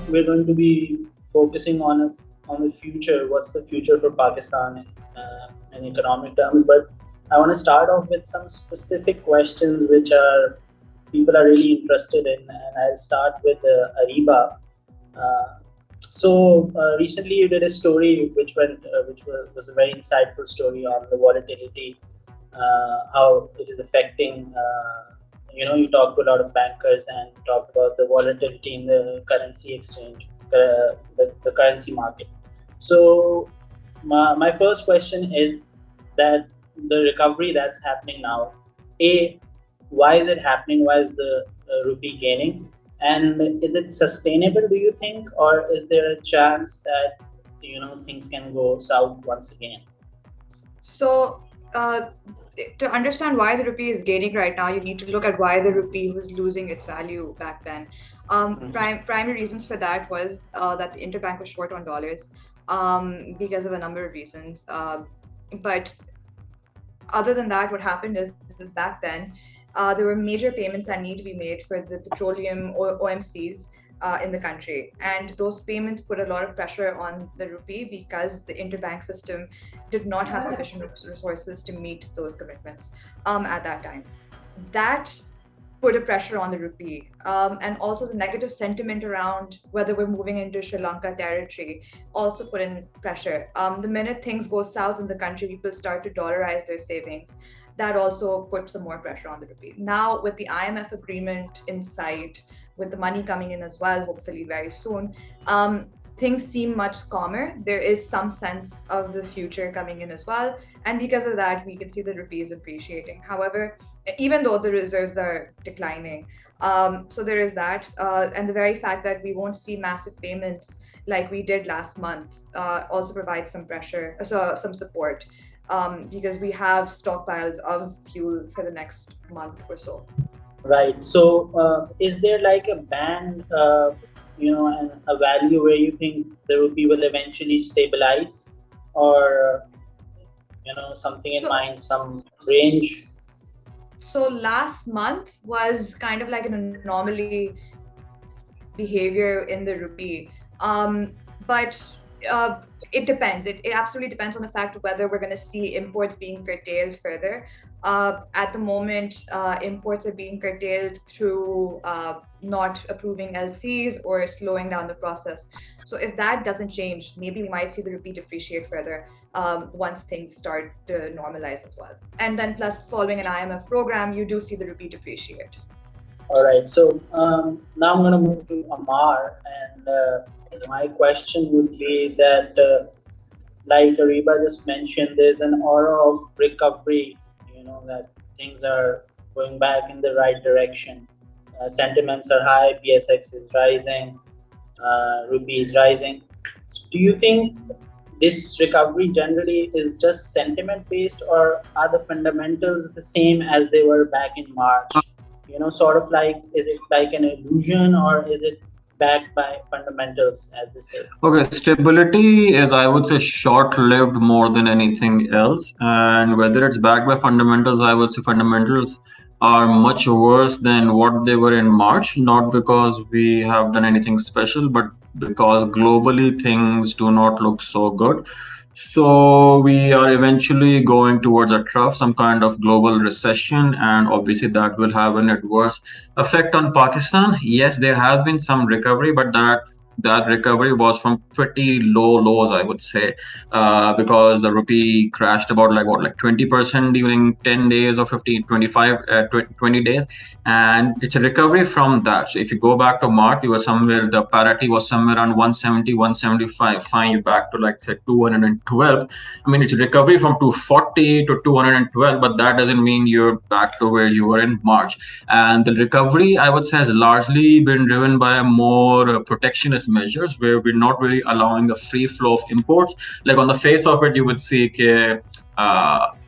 we're going to be focusing on the future. What's the future for Pakistan in economic terms? But I want to start off with some specific questions which are people are really interested in, and I'll start with Ariba. Uh, Recently you did a story which was a very insightful story on the volatility, how it is affecting. You talked to a lot of bankers and talked about the volatility in the currency exchange, the currency market. So my first question is that the recovery that's happening now, a why is it happening? Why is the rupee gaining? And is it sustainable, do you think, or is there a chance that things can go south once again? So, to understand why the rupee is gaining right now, you need to look at why the rupee was losing its value back then. Primary reasons for that was that the interbank was short on dollars because of a number of reasons. But other than that, what happened is back then, there were major payments that need to be made for the petroleum or OMCs in the country. And those payments put a lot of pressure on the rupee because the interbank system did not have sufficient resources to meet those commitments at that time. That put a pressure on the rupee. And also the negative sentiment around whether we're moving into Sri Lanka territory also put in pressure. The minute things go south in the country, people start to dollarize their savings. That also put some more pressure on the rupee. Now, with the IMF agreement in sight, with the money coming in as well, hopefully very soon, things seem much calmer. There is some sense of the future coming in as well. And because of that, we can see the rupee is appreciating. However, even though the reserves are declining, so there is that. And the very fact that we won't see massive payments like we did last month also provides some pressure, so some support. Because we have stockpiles of fuel for the next month or so. Right. So, is there like a band, and a value where you think the rupee will eventually stabilize, or something in So, mind, some range? so last month was kind of like an anomaly behavior in the rupee. But it depends. It absolutely depends on the fact of whether we're going to see imports being curtailed further. At the moment, imports are being curtailed through not approving LCs or slowing down the process. So if that doesn't change, maybe we might see the rupee depreciate further once things start to normalize as well. And then plus following an IMF program, you do see the rupee depreciate. All right. So now I'm going to move to Amar, and my question would be that, like Ariba just mentioned, there's an aura of recovery. That things are going back in the right direction. Sentiments are high. PSX is rising. Rupee is rising. Do you think this recovery generally is just sentiment based, or are the fundamentals the same as they were back in March? Sort of like, is it like an illusion, or is it backed by fundamentals, as they say? Okay, stability is, I would say, short-lived more than anything else. And whether it's backed by fundamentals, I would say fundamentals are much worse than what they were in March, not because we have done anything special, but because globally things do not look so good. So we are eventually going towards a trough, some kind of global recession, and obviously that will have an adverse effect on Pakistan. Yes, there has been some recovery, but that recovery was from pretty low lows, I would say, because the rupee crashed about like 20% during 10 days or 15, 25, 20 days. And it's a recovery from that. So if you go back to March, the parity was somewhere around 170, 175. Fine, you back to like say 212. I mean, it's a recovery from 240 to 212, but that doesn't mean you're back to where you were in March. And the recovery, I would say, has largely been driven by a more protectionist measures where we're not really allowing a free flow of imports. Like on the face of it, you would see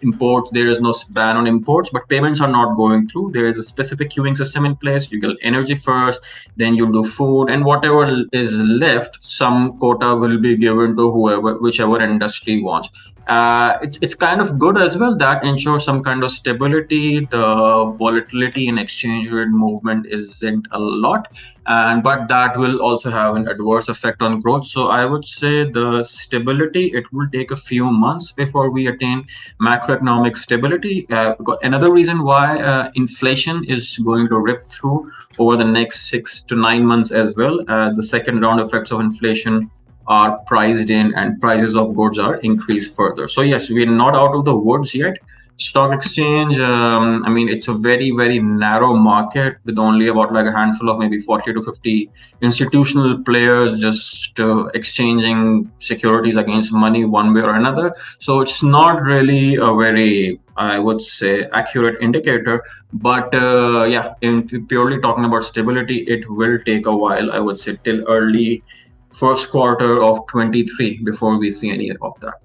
imports, there is no ban on imports, but payments are not going through. There is a specific queuing system in place. You get energy first, then you do food, and whatever is left, some quota will be given to whichever industry wants. It's kind of good as well. That ensures some kind of stability. The volatility in exchange rate movement isn't a lot, and but that will also have an adverse effect on growth. So I would say the stability, it will take a few months before we attain macroeconomic stability. Another reason why inflation is going to rip through over the next 6 to 9 months as well. The second round effects of inflation are priced in, and prices of goods are increased further. So yes, we're not out of the woods yet. Stock exchange, I mean, it's a very, very narrow market with only about like a handful of maybe 40 to 50 institutional players just exchanging securities against money one way or another. So it's not really a very, I would say, accurate indicator. But yeah, in purely talking about stability, it will take a while, I would say, till early first quarter of 23 before we see any of that.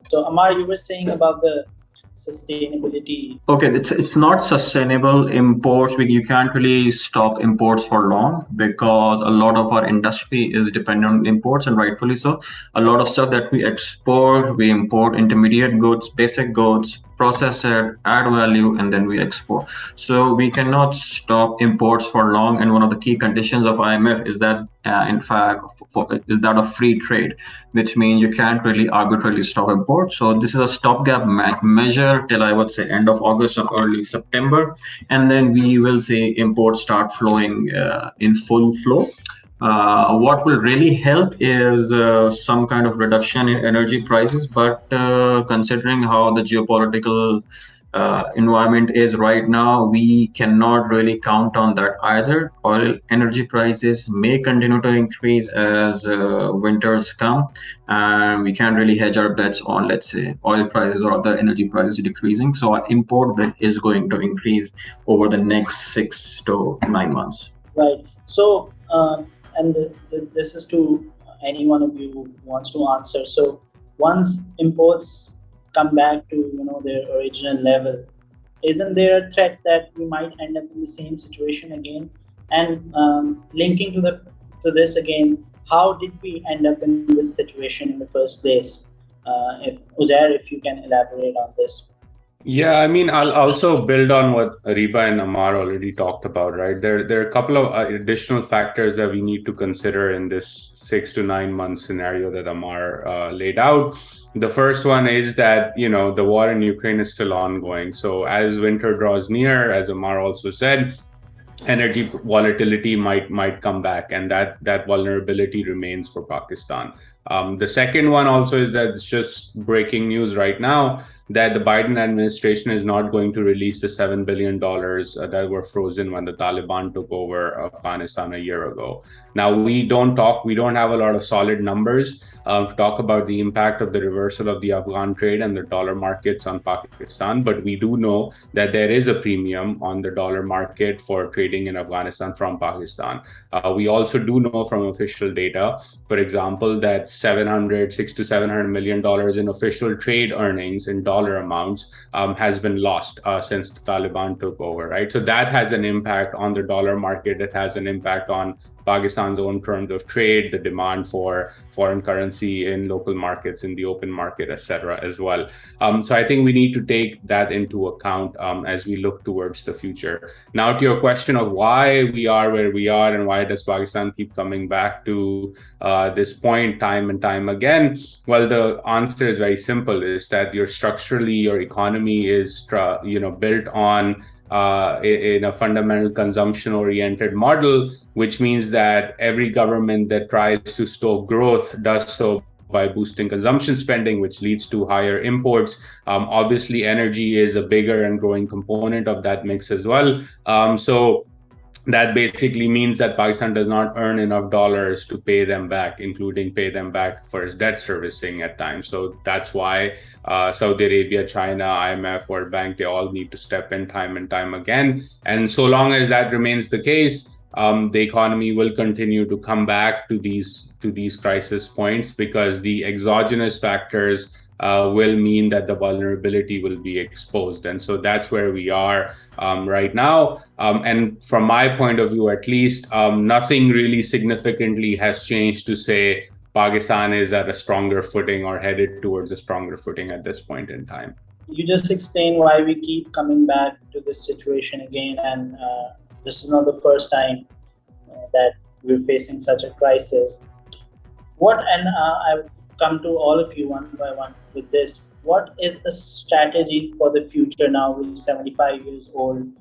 So Amar, you were saying about the sustainability. Okay, it's not sustainable. Imports, you can't really stop imports for long because a lot of our industry is dependent on imports, and rightfully so. A lot of stuff that we export, we import intermediate goods, basic goods, process it, add value, and then we export. So we cannot stop imports for long. And one of the key conditions of IMF is that, in fact, is that of free trade, which means you can't really arbitrarily stop imports. So this is a stopgap measure till I would say end of August or early September, and then we will see imports start flowing in full flow. What will really help is some kind of reduction in energy prices, but considering how the geopolitical environment is right now, we cannot really count on that either. Oil energy prices may continue to increase as winters come, and we can't really hedge our bets on, let's say, oil prices or other energy prices decreasing. So our import bill is going to increase over the next 6 to 9 months. Right. So, this is to any one of you who wants to answer. So, once imports come back to their original level, isn't there a threat that we might end up in the same situation again? And linking to this again, how did we end up in this situation in the first place? If Uzair, if you can elaborate on this. Yeah, I mean, I'll also build on what Ariba and Amar already talked about, right? There are a couple of additional factors that we need to consider in this 6 to 9 month scenario that Amar laid out. The first one is that, the war in Ukraine is still ongoing. So as winter draws near, as Amar also said, energy volatility might come back, and that vulnerability remains for Pakistan. The second one also is that it's just breaking news right now that the Biden administration is not going to release the $7 billion that were frozen when the Taliban took over Afghanistan a year ago. Now, we don't have a lot of solid numbers to talk about the impact of the reversal of the Afghan trade and the dollar markets on Pakistan, but we do know that there is a premium on the dollar market for trading in Afghanistan from Pakistan. We also do know from official data, for example, that $600 to $700 million in official trade earnings in dollar amounts has been lost since the Taliban took over, right? So that has an impact on the dollar market. It has an impact on Pakistan's own terms of trade, the demand for foreign currency in local markets, in the open market, etc. as well. So I think we need to take that into account as we look towards the future. Now, to your question of why we are where we are and why does Pakistan keep coming back to this point time and time again? Well, the answer is very simple, is that your economy is built on in a fundamental consumption-oriented model, which means that every government that tries to stoke growth does so by boosting consumption spending, which leads to higher imports. Obviously, energy is a bigger and growing component of that mix as well. So that basically means that Pakistan does not earn enough dollars to pay them back, including pay them back for its debt servicing at times. So that's why Saudi Arabia, China, IMF, World Bank, they all need to step in time and time again. And so long as that remains the case, the economy will continue to come back to these crisis points, because the exogenous factors will mean that the vulnerability will be exposed. And so that's where we are right now. And from my point of view, at least, nothing really significantly has changed to say Pakistan is at a stronger footing or headed towards a stronger footing at this point in time. You just explained why we keep coming back to this situation again, and this is not the first time that we're facing such a crisis. I will come to all of you one by one with this. What is a strategy for the future now? We're 75 years old.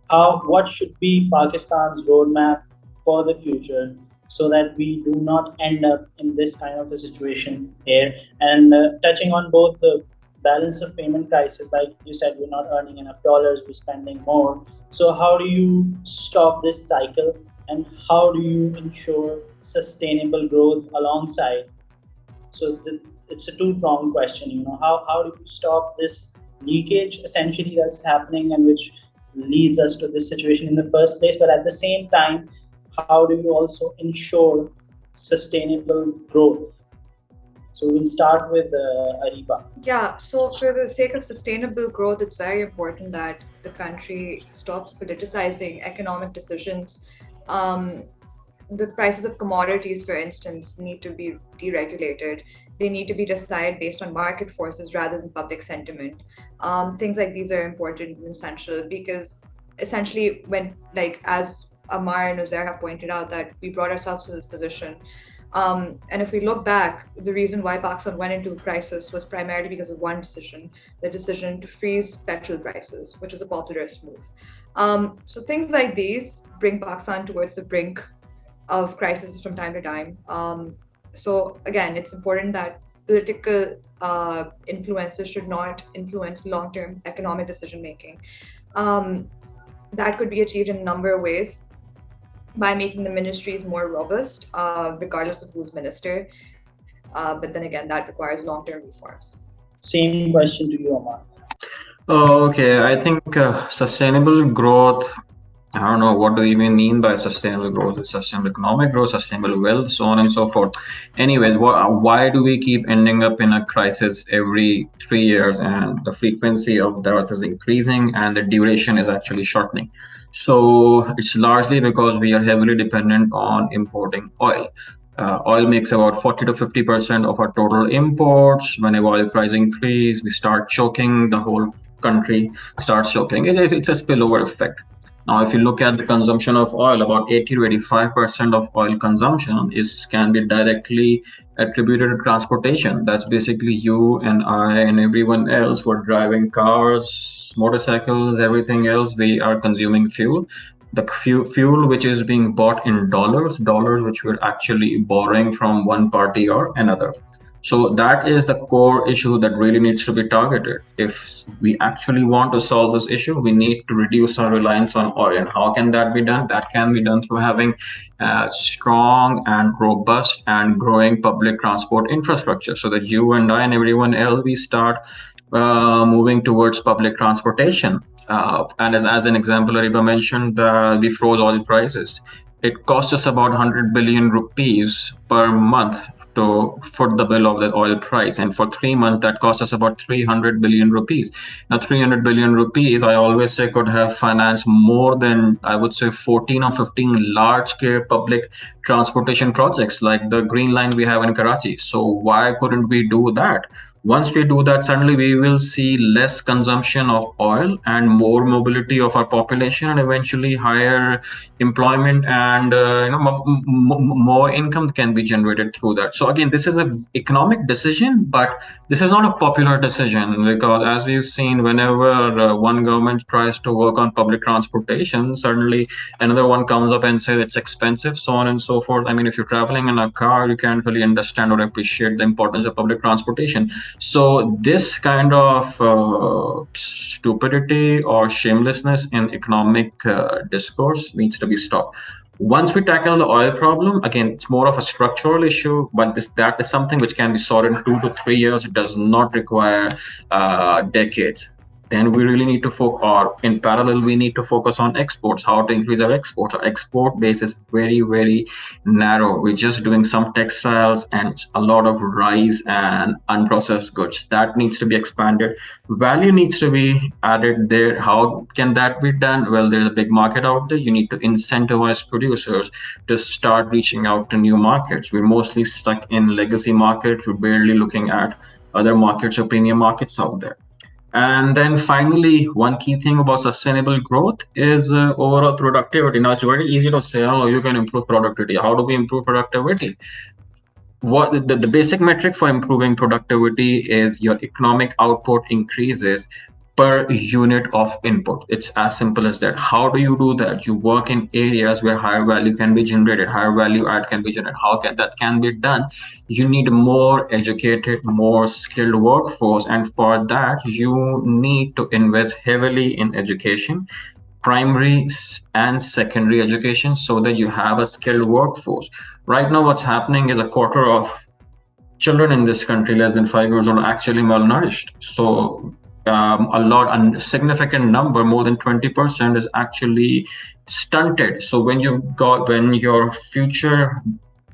What should be Pakistan's roadmap for the future so that we do not end up in this kind of a situation here? And touching on both the balance of payment crisis, like you said, we're not earning enough dollars, we're spending more. So how do you stop this cycle, and how do you ensure sustainable growth alongside? So it's a two-pronged question. How do you stop this leakage essentially that's happening and which leads us to this situation in the first place, but at the same time, how do you also ensure sustainable growth? So we'll start with Ariba. Yeah, so for the sake of sustainable growth, it's very important that the country stops politicizing economic decisions. The prices of commodities, for instance, need to be deregulated. They need to be decided based on market forces rather than public sentiment. Things like these are important and essential because essentially as Amar and Uzair have pointed out, that we brought ourselves to this position. And if we look back, the reason why Pakistan went into a crisis was primarily because of one decision, the decision to freeze petrol prices, which was a popularist move. So things like these bring Pakistan towards the brink of crisis from time to time. So again, it's important that political influences should not influence long-term economic decision-making. That could be achieved in a number of ways by making the ministries more robust, regardless of who's minister. But then again, that requires long-term reforms. Same question to you, Amar. Okay, I think sustainable growth, I don't know, what do we even mean by sustainable growth? It's sustainable economic growth, sustainable wealth, so on and so forth. Anyways, why do we keep ending up in a crisis every 3 years, and the frequency of that is increasing and the duration is actually shortening? So it's largely because we are heavily dependent on importing oil. Oil makes about 40 to 50% of our total imports. Whenever oil price increase, we start choking, the whole country starts choking. It's a spillover effect. Now, if you look at the consumption of oil, about 80 to 85% of oil consumption can be directly attributed to transportation. That's basically you and I and everyone else who are driving cars, motorcycles, everything else. We are consuming fuel. The fuel which is being bought in dollars which we're actually borrowing from one party or another. So that is the core issue that really needs to be targeted. If we actually want to solve this issue, we need to reduce our reliance on oil. And how can that be done? That can be done through having strong and robust and growing public transport infrastructure, so that you and I and everyone else, we start moving towards public transportation. And as an example, Ariba mentioned, we froze oil prices. It cost us about 100 billion rupees per month to foot the bill of the oil price, and for 3 months that cost us about 300 billion rupees. Now 300 billion rupees, I always say, could have financed more than, I would say, 14 or 15 large-scale public transportation projects like the Green Line we have in Karachi. So why couldn't we do that? Once we do that, suddenly we will see less consumption of oil and more mobility of our population, and eventually higher employment and more income can be generated through that. So again, this is an economic decision, but this is not a popular decision, because as we've seen, whenever one government tries to work on public transportation, suddenly another one comes up and says it's expensive, so on and so forth. I mean, if you're traveling in a car, you can't really understand or appreciate the importance of public transportation. So this kind of stupidity or shamelessness in economic discourse needs to be stopped. Once we tackle the oil problem, again, it's more of a structural issue, but that is something which can be solved in 2 to 3 years. It does not require decades. then we really need to focus, or in parallel, we need to focus on exports, how to increase our exports. Our export base is very, very narrow. We're just doing some textiles and a lot of rice and unprocessed goods. That needs to be expanded. Value needs to be added there. How can that be done? Well, there's a big market out there. You need to incentivize producers to start reaching out to new markets. We're mostly stuck in legacy markets. We're barely looking at other markets or premium markets out there. And then finally, one key thing about sustainable growth is overall productivity. Now, it's very easy to say, oh, you can improve productivity. How do we improve productivity? What the basic metric for improving productivity is your economic output increases per unit of input. It's as simple as that. How do you do that? You work in areas where higher value can be generated, higher value add can be generated. How can that can be done? You need more educated, more skilled workforce, and for that you need to invest heavily in education, primary and secondary education, so that you have a skilled workforce. Right now, what's happening is a quarter of children in this country less than 5 years old are actually malnourished. So a significant number, more than 20%, is actually stunted. So when your future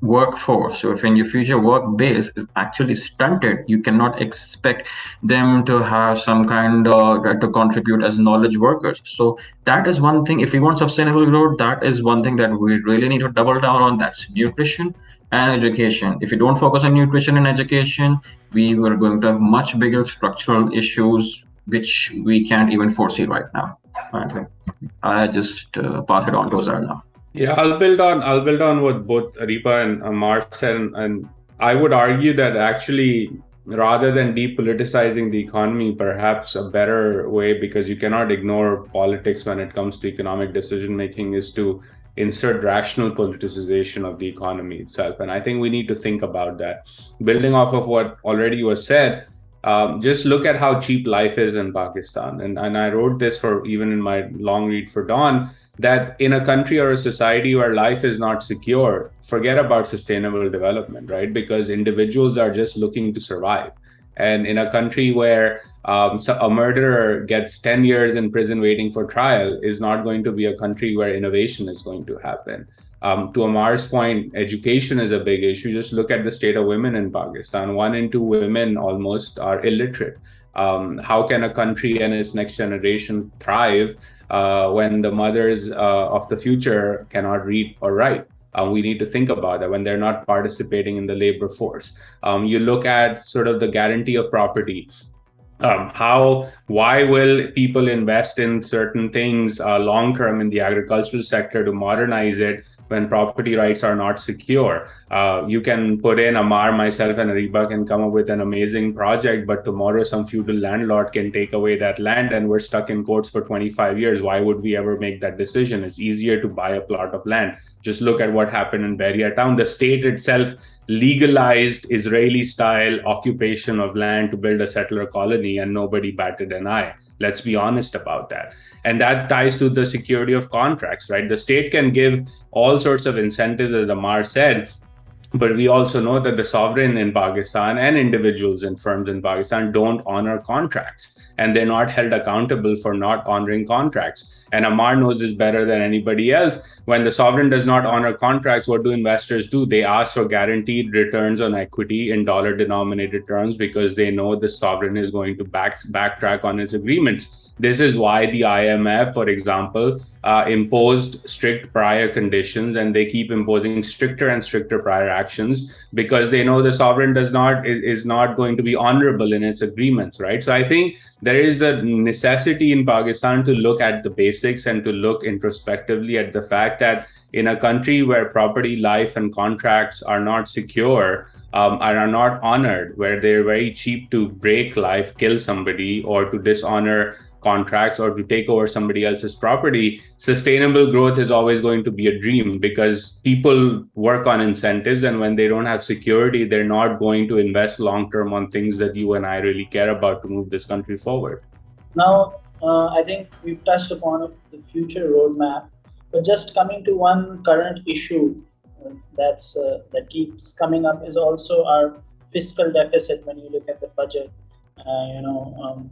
workforce, or when your future work base is actually stunted, you cannot expect them to have some kind of to contribute as knowledge workers. So that is one thing. If we want sustainable growth, that is one thing that we really need to double down on. That's nutrition and education. If you don't focus on nutrition and education, we were going to have much bigger structural issues, which we can't even foresee right now. I just pass it on to Azhar now. Yeah, I'll build on what both Ariba and Amar said, and I would argue that actually, rather than depoliticizing the economy, perhaps a better way, because you cannot ignore politics when it comes to economic decision making, is to insert rational politicization of the economy itself. And I think we need to think about that. Building off of what already was said, just look at how cheap life is in Pakistan. And I wrote this even in my long read for Dawn, that in a country or a society where life is not secure, forget about sustainable development, right? Because individuals are just looking to survive. And in a country where a murderer gets 10 years in prison waiting for trial is not going to be a country where innovation is going to happen. To Amar's point, education is a big issue. Just look at the state of women in Pakistan. 1 in 2 women almost are illiterate. How can a country and its next generation thrive when the mothers of the future cannot read or write? We need to think about that when they're not participating in the labor force. You look at sort of the guarantee of property. Why will people invest in certain things long term in the agricultural sector to modernize it when property rights are not secure? You can put in Amar, myself, and Ariba can come up with an amazing project, but tomorrow some feudal landlord can take away that land and we're stuck in courts for 25 years. Why would we ever make that decision? It's easier to buy a plot of land. Just look at what happened in Beria town. The state itself legalized Israeli-style occupation of land to build a settler colony, and nobody batted an eye. Let's be honest about that. And that ties to the security of contracts, right? The state can give all sorts of incentives, as Amar said, but we also know that the sovereign in Pakistan and individuals and firms in Pakistan don't honor contracts, and they're not held accountable for not honoring contracts. And Amar knows this better than anybody else. When the sovereign does not honor contracts, what do investors do? They ask for guaranteed returns on equity in dollar-denominated terms because they know the sovereign is going to backtrack on its agreements. This is why the IMF, for example, imposed strict prior conditions, and they keep imposing stricter and stricter prior actions because they know the sovereign is not going to be honorable in its agreements, right? So I think there is the necessity in Pakistan to look at the basics and to look introspectively at the fact that in a country where property, life, and contracts are not secure, and are not honored, where they're very cheap to break life, kill somebody, or to dishonor contracts, or to take over somebody else's property, sustainable growth is always going to be a dream because people work on incentives, and when they don't have security, they're not going to invest long-term on things that you and I really care about to move this country forward. Now, I think we've touched upon the future roadmap, but just coming to one current issue that keeps coming up is also our fiscal deficit. When you look at the budget,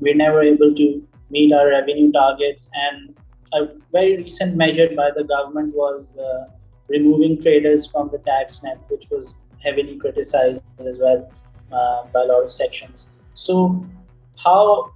we're never able to meet our revenue targets. And a very recent measure by the government was removing traders from the tax net, which was heavily criticized as well by a lot of sections. So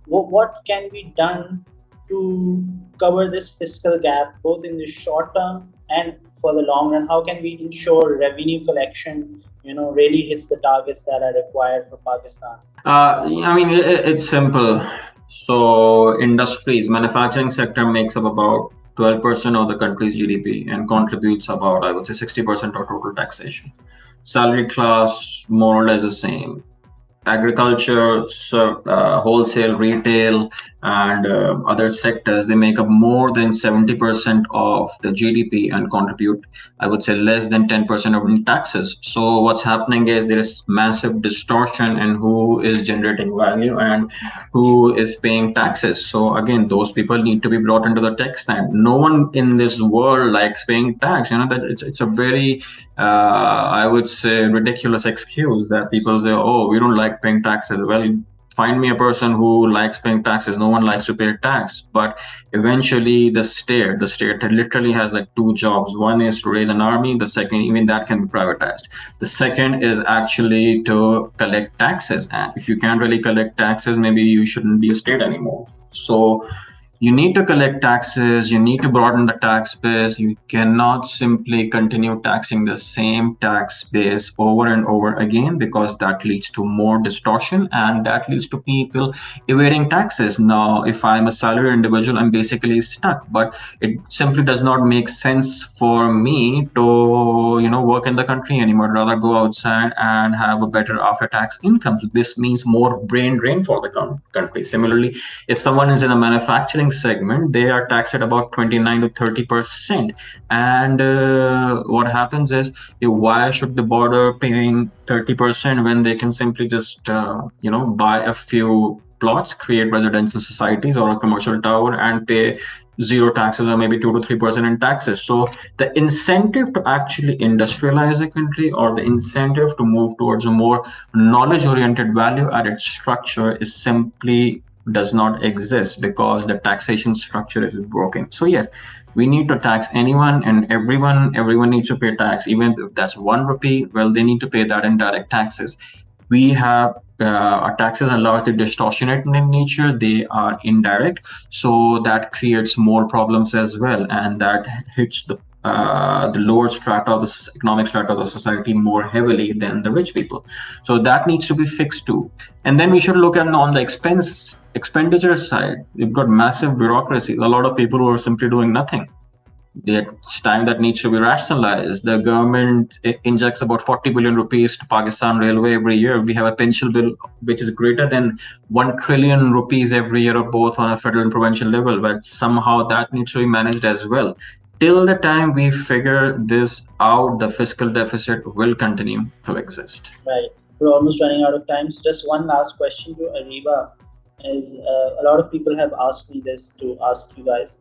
what can be done to cover this fiscal gap, both in the short term and for the long run? How can we ensure revenue collection, really hits the targets that are required for Pakistan? I mean, it's simple. So industries, manufacturing sector makes up about 12% of the country's GDP and contributes about, I would say, 60% of total taxation. Salary class, more or less the same. Agriculture, wholesale, retail, and other sectors, they make up more than 70% of the GDP and contribute, I would say, less than 10% of taxes. So what's happening is there is massive distortion in who is generating value and who is paying taxes. So again, those people need to be brought into the tax stand. No one in this world likes paying tax. That it's a very I would say ridiculous excuse that people say, oh, we don't like paying taxes. Well, find me a person who likes paying taxes. No one likes to pay tax. But eventually the state literally has like two jobs. One is to raise an army. The second, even that can be privatized. The second is actually to collect taxes. And if you can't really collect taxes, maybe you shouldn't be a state anymore. So you need to collect taxes, you need to broaden the tax base. You cannot simply continue taxing the same tax base over and over again, because that leads to more distortion and that leads to people evading taxes. Now, if I'm a salaried individual, I'm basically stuck, but it simply does not make sense for me to, work in the country anymore. I'd rather go outside and have a better after-tax income. So this means more brain drain for the country. Similarly, if someone is in a manufacturing segment, they are taxed at about 29 to 30%. And what happens is, why should they bother paying 30% when they can simply just, buy a few plots, create residential societies or a commercial tower and pay zero taxes or maybe 2 to 3% in taxes? So the incentive to actually industrialize a country, or the incentive to move towards a more knowledge-oriented value-added structure, is simply does not exist because the taxation structure is broken. So yes, we need to tax anyone and everyone. Everyone needs to pay tax, even if that's 1 rupee. Well, they need to pay that in direct taxes. We have our taxes are largely distortionate in nature. They are indirect, so that creates more problems as well, and that hits the lower strata of the economic strata of the society more heavily than the rich people. So that needs to be fixed too. And then we should look at on the expenditure side. We've got massive bureaucracy. A lot of people who are simply doing nothing. It's time that needs to be rationalized. The government injects about 40 billion rupees to Pakistan Railway every year. We have a pension bill which is greater than 1 trillion rupees every year, both on a federal and provincial level, but somehow that needs to be managed as well. Till the time we figure this out, the fiscal deficit will continue to exist. Right. We're almost running out of time. So just one last question to Ariba is, a lot of people have asked me this to ask you guys.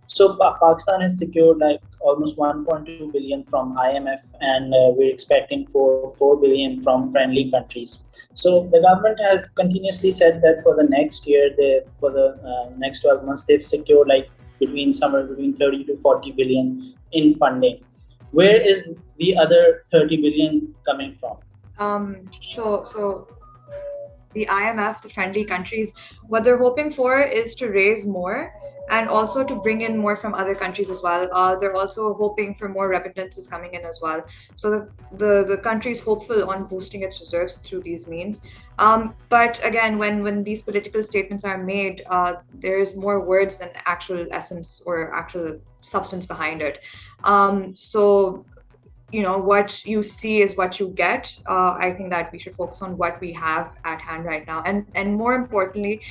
So Pakistan has secured like almost 1.2 billion from IMF, and we're expecting 4 billion from friendly countries. So the government has continuously said that for the next year, for the next 12 months, they've secured like somewhere between 30 to 40 billion in funding. Where is the other 30 billion coming from? So the IMF, the friendly countries, what they're hoping for is to raise more and also to bring in more from other countries as well. They're also hoping for more remittances coming in as well. So the country is hopeful on boosting its reserves through these means. But again, when these political statements are made, there is more words than actual essence or actual substance behind it. So what you see is what you get. I think that we should focus on what we have at hand right now. And more importantly,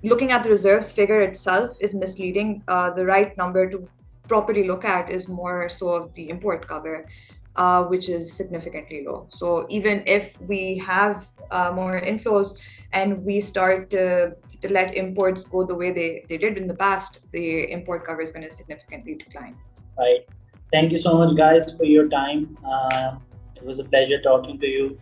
looking at the reserves figure itself is misleading. The right number to properly look at is more so of the import cover, which is significantly low. So even if we have more inflows and we start to let imports go the way they did in the past, the import cover is going to significantly decline. Right. Thank you so much, guys, for your time. It was a pleasure talking to you.